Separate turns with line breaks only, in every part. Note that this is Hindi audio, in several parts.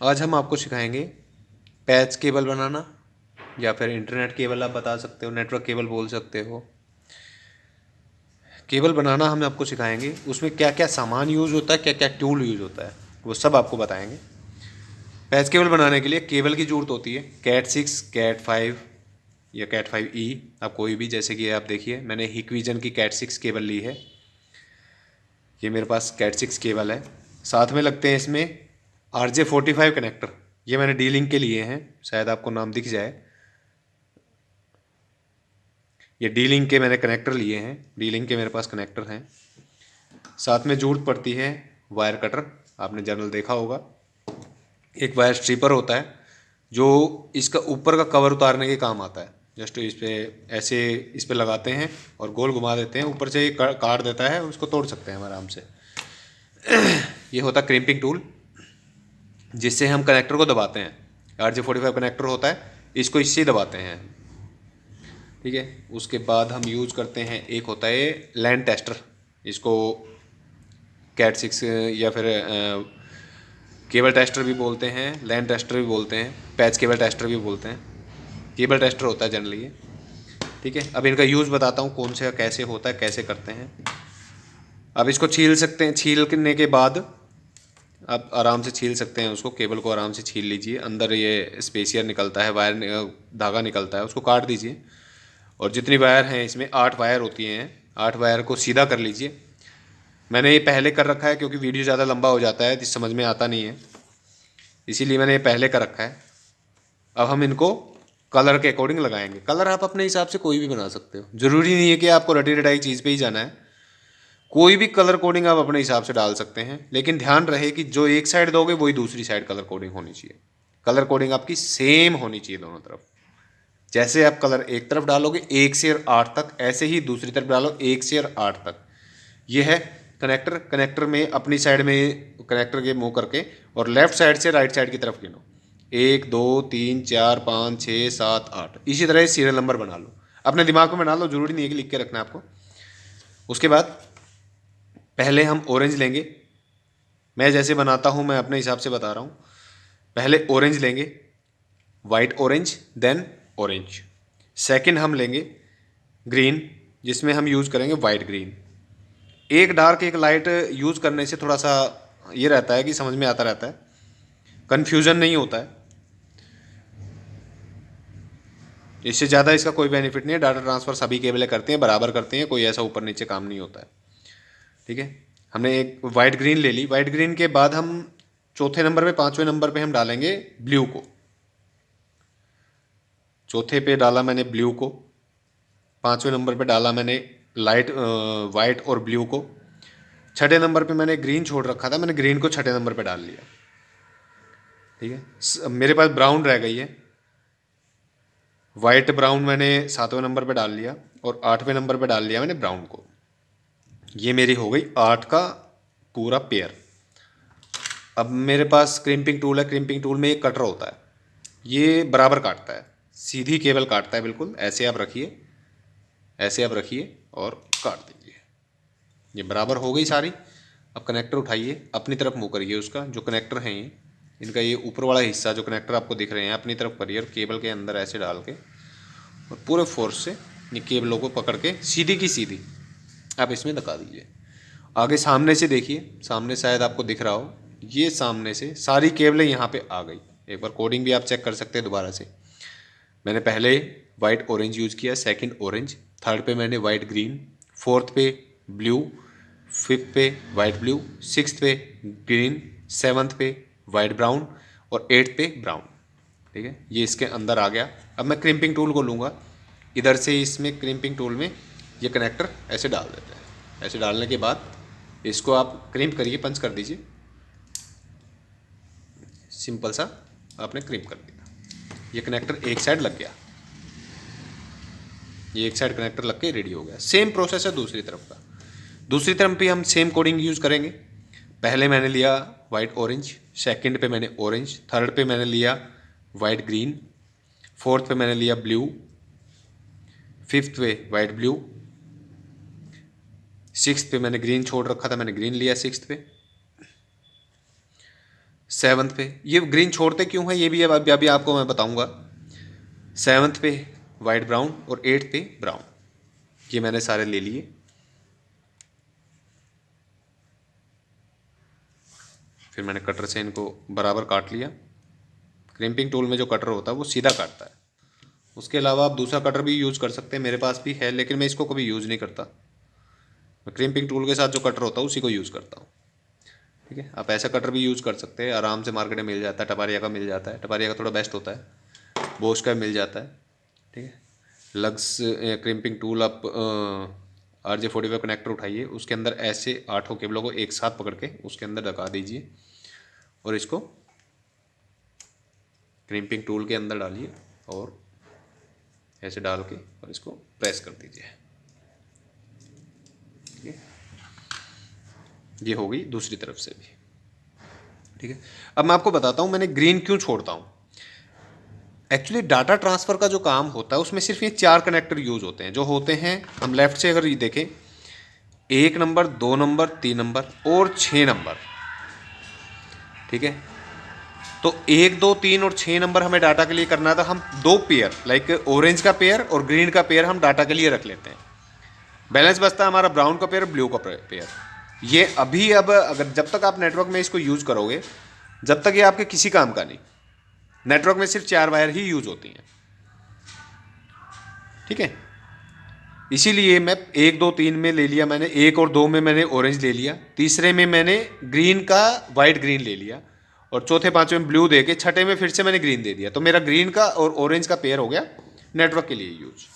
आज हम आपको सिखाएंगे पैच केबल बनाना, या फिर इंटरनेट केबल आप बता सकते हो, नेटवर्क केबल बोल सकते हो। केबल बनाना हम आपको सिखाएंगे, उसमें क्या क्या सामान यूज़ होता है, क्या क्या टूल यूज़ होता है, वो सब आपको बताएंगे। पैच केबल बनाने के लिए केबल की ज़रूरत होती है, कैट 6, कैट 5 या कैट 5E। आप कोई भी, जैसे कि आप देखिए मैंने हिकविजन की कैट 6 केबल ली है। ये मेरे पास कैट 6 केबल है। साथ में लगते हैं इसमें RJ45 कनेक्टर। ये मैंने डी लिंक के लिए हैं, शायद आपको नाम दिख जाए। ये डी लिंक के मैंने कनेक्टर लिए हैं, डी लिंक के मेरे पास कनेक्टर हैं। साथ में जरूरत पड़ती है वायर कटर, आपने जनरल देखा होगा। एक वायर स्ट्रिपर होता है जो इसका ऊपर का कवर उतारने के काम आता है। जस्ट इस पे ऐसे इस पे लगाते हैं और गोल घुमा देते हैं, ऊपर से ये काट देता है, उसको तोड़ सकते हैं हम आराम से। ये होता है क्रिम्पिंग टूल, जिससे हम कनेक्टर को दबाते हैं। RJ45 कनेक्टर होता है, इसको इससे दबाते हैं, ठीक है। उसके बाद हम यूज़ करते हैं, एक होता है लैन टेस्टर। इसको कैट 6 या फिर केबल टेस्टर भी बोलते हैं, लैन टेस्टर भी बोलते हैं, पैच केबल टेस्टर भी बोलते हैं। केबल टेस्टर होता है जनरली ये, ठीक है। अब इनका यूज़ बताता हूँ कौन से कैसे होता है, कैसे करते हैं। अब इसको छील सकते हैं, छीलने के बाद आप आराम से छील सकते हैं उसको। केबल को आराम से छील लीजिए, अंदर ये स्पेसियर निकलता है, वायर धागा निकलता है, उसको काट दीजिए। और जितनी वायर हैं इसमें 8 वायर होती हैं, 8 वायर को सीधा कर लीजिए। मैंने ये पहले कर रखा है क्योंकि वीडियो ज़्यादा लंबा हो जाता है, जिस समझ में आता नहीं है, इसीलिए मैंने ये पहले कर रखा है। अब हम इनको कलर के अकॉर्डिंग लगाएंगे। कलर आप अपने हिसाब से कोई भी बना सकते हो, ज़रूरी नहीं है कि आपको रटी रटाई चीज़ पे ही जाना है। कोई भी कलर कोडिंग आप अपने हिसाब से डाल सकते हैं, लेकिन ध्यान रहे कि जो एक साइड दोगे वही दूसरी साइड कलर कोडिंग होनी चाहिए। कलर कोडिंग आपकी सेम होनी चाहिए दोनों तरफ। जैसे आप कलर एक तरफ डालोगे 1 से 8 तक, ऐसे ही दूसरी तरफ डालो 1 से 8 तक। ये है कनेक्टर। कनेक्टर में अपनी साइड में कनेक्टर के मुंह करके और लेफ्ट साइड से राइट साइड की तरफ गिनो, 1 2 3 4 5 6 7 8। इसी तरह सीरियल नंबर बना लो, अपने दिमाग में बना लो, जरूरी नहीं है कि लिख के रखना है आपको। उसके बाद पहले हम ऑरेंज लेंगे। मैं जैसे बनाता हूँ मैं अपने हिसाब से बता रहा हूँ। पहले ऑरेंज लेंगे, white orange, then orange. Second हम लेंगे ग्रीन, जिसमें हम यूज़ करेंगे वाइट ग्रीन। एक डार्क एक लाइट यूज़ करने से थोड़ा सा ये रहता है कि समझ में आता रहता है, कन्फ्यूज़न नहीं होता है। इससे ज़्यादा इसका कोई बेनिफिट नहीं है। डाटा ट्रांसफ़र सभी केबलें करते हैं, बराबर करते हैं, कोई ऐसा ऊपर नीचे काम नहीं होता है, ठीक है। हमने एक वाइट ग्रीन ले ली। वाइट ग्रीन के बाद हम चौथे नंबर पे, 5वें नंबर पे हम डालेंगे ब्लू को। चौथे पे डाला मैंने ब्लू को, 5वें नंबर पे डाला मैंने लाइट वाइट और ब्लू को। छठे नंबर पे मैंने ग्रीन छोड़ रखा था, मैंने ग्रीन को छठे नंबर पे डाल लिया, ठीक है। मेरे पास ब्राउन रह गई है, वाइट ब्राउन मैंने 7वें नंबर पे डाल लिया और 8वें नंबर पे डाल लिया मैंने ब्राउन को। ये मेरी हो गई 8 का पूरा पेयर। अब मेरे पास क्रिम्पिंग टूल है। क्रिम्पिंग टूल में एक कटर होता है, ये बराबर काटता है, सीधी केबल काटता है बिल्कुल। ऐसे आप रखिए, ऐसे आप रखिए और काट दीजिए। ये बराबर हो गई सारी। अब कनेक्टर उठाइए, अपनी तरफ मुँह करिए उसका। जो कनेक्टर हैं ये, इनका ये ऊपर वाला हिस्सा जो कनेक्टर आपको दिख रहे हैं, अपनी तरफ करिए और केबल के अंदर ऐसे डाल के और पूरे फोर्स से ये केबलों को पकड़ के सीधी की सीधी आप इसमें लगा दीजिए। आगे सामने से देखिए, सामने शायद आपको दिख रहा हो, ये सामने से सारी केबलें यहाँ पे आ गई। एक बार कोडिंग भी आप चेक कर सकते हैं दोबारा से। मैंने पहले वाइट ऑरेंज यूज़ किया, सेकंड ऑरेंज, थर्ड पे मैंने वाइट ग्रीन, फोर्थ पे ब्लू, फिफ्थ पे वाइट ब्लू, सिक्स्थ पे ग्रीन, सेवन्थ पे वाइट ब्राउन और एट्थ पे ब्राउन, ठीक है। ये इसके अंदर आ गया। अब मैं क्रिम्पिंग टूल को लूँगा, इधर से इसमें क्रिम्पिंग टूल में ये कनेक्टर ऐसे डाल देते हैं। ऐसे डालने के बाद इसको आप क्रिम्प करिए, पंच कर दीजिए, सिंपल सा आपने क्रिम्प कर दिया। ये कनेक्टर एक साइड लग गया, ये एक साइड कनेक्टर लग के रेडी हो गया। सेम प्रोसेस है दूसरी तरफ का। दूसरी तरफ भी हम सेम कोडिंग यूज़ करेंगे। पहले मैंने लिया वाइट ऑरेंज, सेकंड पे मैंने ऑरेंज, थर्ड पे मैंने लिया वाइट ग्रीन, फोर्थ पे मैंने लिया ब्लू, फिफ्थ पे वाइट ब्लू, सिक्स्थ पे मैंने ग्रीन छोड़ रखा था, मैंने ग्रीन लिया सिक्स्थ पे, 7th पे, ये ग्रीन छोड़ते क्यों है ये भी अब अभी आपको मैं बताऊंगा। 7th पे वाइट ब्राउन और 8th पे ब्राउन, ये मैंने सारे ले लिए। फिर मैंने कटर से इनको बराबर काट लिया। क्रिम्पिंग टूल में जो कटर होता है वो सीधा काटता है। उसके अलावा आप दूसरा कटर भी यूज़ कर सकते हैं, मेरे पास भी है लेकिन मैं इसको कभी यूज़ नहीं करता। मैं क्रिम्पिंग टूल के साथ जो कटर होता है उसी को यूज़ करता हूँ। ठीक है, आप ऐसा कटर भी यूज़ कर सकते हैं, आराम से मार्केट में मिल जाता है। टपारिया का मिल जाता है, टपारिया का थोड़ा बेस्ट होता है, बोश का मिल जाता है। ठीक है, लग्स क्रिम्पिंग टूल आप RJ45 कनेक्टर उठाइए, उसके अंदर ऐसे 8 केबलों को एक साथ पकड़ के उसके अंदर लगा दीजिए और इसको क्रिम्पिंग टूल के अंदर डालिए और ऐसे डाल के और इसको प्रेस कर दीजिए। ठीक है, ये हो गई दूसरी तरफ से भी। ठीक है, अब मैं आपको बताता हूँ मैंने ग्रीन क्यों छोड़ता हूँ। एक्चुअली डाटा ट्रांसफ़र का जो काम होता है उसमें सिर्फ ये 4 कनेक्टर यूज़ होते हैं, जो होते हैं, हम लेफ़्ट से अगर ये देखें, 1 नंबर, 2 नंबर, 3 नंबर और 6 नंबर। ठीक है, तो 1, 2, 3 और 6 नंबर हमें डाटा के लिए करना था। हम 2 पेयर, लाइक ऑरेंज का पेयर और ग्रीन का पेयर हम डाटा के लिए रख लेते हैं। बैलेंस बचता है हमारा ब्राउन का पेयर, ब्लू का पेयर। ये अभी अब अगर जब तक आप नेटवर्क में इसको यूज़ करोगे, जब तक ये आपके किसी काम का नहीं। नेटवर्क में सिर्फ 4 वायर ही यूज़ होती हैं। ठीक है, इसीलिए मैं 1, 2, 3 में ले लिया मैंने, 1 और 2 में मैंने ऑरेंज ले लिया, तीसरे में मैंने ग्रीन का वाइट ग्रीन ले लिया और चौथे पांचवें में ब्लू दे के छठे में फिर से मैंने ग्रीन दे दिया। तो मेरा ग्रीन का और ऑरेंज का पेयर हो गया नेटवर्क के लिए यूज।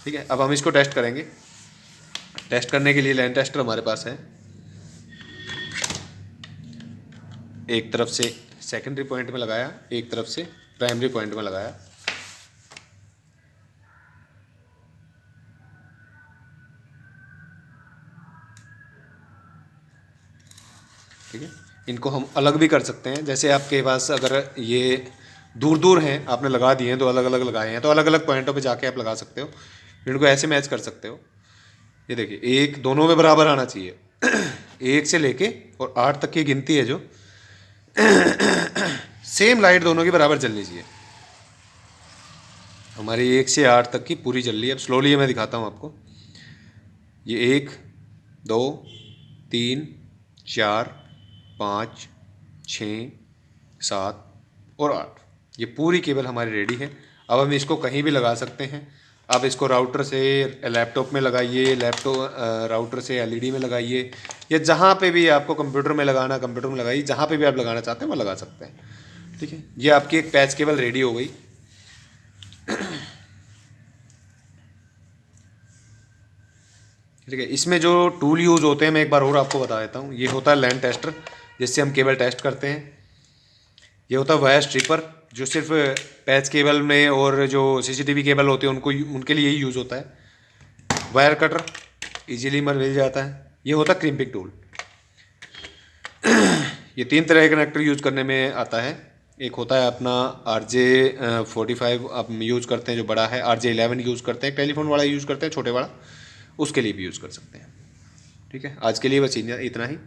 ठीक है, अब हम इसको टेस्ट करेंगे। टेस्ट करने के लिए लैन टेस्टर हमारे पास है। एक तरफ से सेकेंडरी पॉइंट में लगाया, एक तरफ से प्राइमरी पॉइंट में लगाया। ठीक है, इनको हम अलग भी कर सकते हैं। जैसे आपके पास अगर ये दूर दूर हैं, आपने लगा दिए हैं, तो अलग अलग लगाए हैं, तो अलग अलग पॉइंटों पे जाके आप लगा सकते हो, इनको ऐसे मैच कर सकते हो। ये देखिए, एक दोनों में बराबर आना चाहिए। 1 से लेके और 8 तक की गिनती है जो सेम लाइट दोनों की बराबर जलनी चाहिए। हमारी 1 से 8 तक की पूरी जल रही है। अब स्लोली मैं दिखाता हूँ आपको। ये 1, 2, 3, 4, 5, 6, 7 और 8, ये पूरी केबल हमारी रेडी है। अब हम इसको कहीं भी लगा सकते हैं। आप इसको राउटर से लैपटॉप में लगाइए, लैपटॉप राउटर से LED में लगाइए, या जहाँ पे भी आपको कंप्यूटर में लगाना कंप्यूटर में लगाइए, जहाँ पे भी आप लगाना चाहते हैं वो लगा सकते हैं। ठीक है, ये आपकी एक पैच केबल रेडी हो गई। ठीक है, इसमें जो टूल यूज़ होते हैं मैं एक बार और आपको बता देता हूँ। ये होता है लैन टेस्टर, जिससे हम केबल टेस्ट करते हैं। ये होता है वायर स्ट्रिपर, जो सिर्फ पैच केबल में और जो CCTV केबल होते हैं उनके लिए ही यूज़ होता है। वायर कटर इजीली मिल जाता है। ये होता है क्रिम्पिंग टूल। ये 3 तरह के कनेक्टर यूज़ करने में आता है। एक होता है अपना RJ45 आप यूज़ करते हैं जो बड़ा है, RJ11 यूज़ करते हैं, टेलीफोन वाला यूज़ करते हैं छोटे वाला, उसके लिए भी यूज़ कर सकते हैं। ठीक है, आज के लिए बस इतना ही।